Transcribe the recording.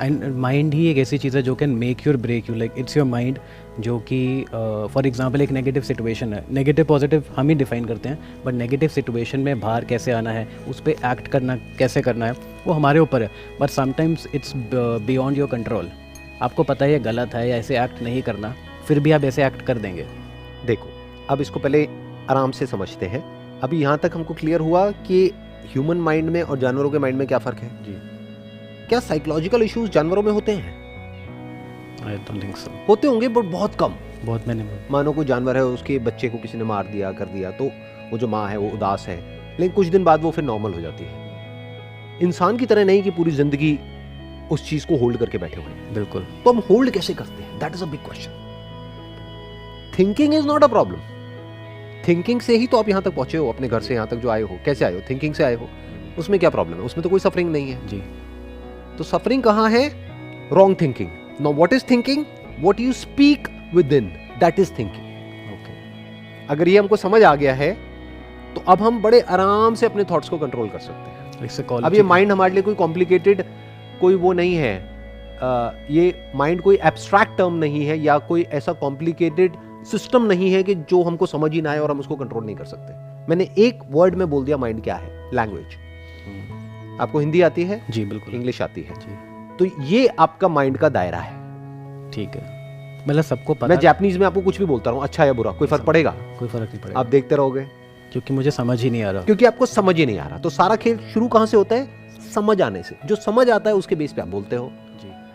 And mind ही एक ऐसी चीज़ है जो कैन मेक यू और break you, like it's your mind जो कि फॉर एग्जांपल एक नेगेटिव सिचुएशन है, नेगेटिव पॉजिटिव हम ही डिफाइन करते हैं, बट नेगेटिव सिचुएशन में बाहर कैसे आना है, उस पर एक्ट करना कैसे करना है वो हमारे ऊपर है, but sometimes it's beyond your control. आपको पता है ये गलत है या ऐसे एक्ट नहीं करना, फिर भी आप ऐसे एक्ट कर देंगे। देखो अब इसको पहले आराम से समझते हैं। अभी यहाँ तक हमको क्लियर हुआ कि ह्यूमन माइंड में और जानवरों के माइंड में क्या फ़र्क है। जी, क्या साइकोलॉजिकल इश्यूज जानवरों में होते हैं? I don't think so. होते होंगे बट बहुत कम। बहुत मैंने मानो कोई जानवर है, उसके बच्चे को किसी ने मार दिया कर दिया, तो वो जो माँ है वो उदास है, लेकिन कुछ दिन बाद वो फिर नॉर्मल हो जाती है। इंसान की तरह नहीं कि पूरी जिंदगी उस चीज को होल्ड करके बैठे हुए हैं। बिल्कुल। तो हम होल्ड कैसे करते हैं? That is a big question. Thinking is not a problem. Thinking से ही तो आप यहाँ तक पहुंचे हो, अपने घर से यहाँ तक जो आए हो। कैसे आए हो? थिंकिंग से आए हो। उसमें क्या प्रॉब्लम है? उसमें तो कोई सफरिंग नहीं है। जी, तो सफरिंग कहाँ है? Wrong thinking. Now what is thinking? What you speak with in, that is thinking. Okay. अगर ये हमको समझ आ गया है तो अब हम बड़े आराम से अपने थॉट्स को कंट्रोल कर सकते हैं। इससे कॉल अब ये माइंड हमारे लिए कोई कॉम्प्लिकेटेड कोई वो नहीं है। ये माइंड कोई एब्स्ट्रैक्ट टर्म नहीं है या कोई ऐसा कॉम्प्लिकेटेड सिस्टम नहीं है कि जो हमको समझ ही ना आए और हम उसको कंट्रोल नहीं कर सकते। मैंने एक वर्ड में बोल दिया माइंड क्या है। लैंग्वेज। आपको हिंदी आती है? जी बिल्कुल। इंग्लिश आती है? जी, तो ये आपका माइंड का दायरा है। ठीक है, मतलब सबको पता। मैं जापानीज में आपको कुछ भी बोलता रहूं, अच्छा या बुरा, कोई फर्क पड़ेगा? कोई फर्क नहीं पड़ेगा, आप देखते रहोगे क्योंकि मुझे समझ ही नहीं आ रहा। क्योंकि आपको समझ ही नहीं आ रहा। तो सारा खेल शुरू कहां से होता है? समझ आने से। जो समझ आता है उसके बेस पे आप बोलते हो।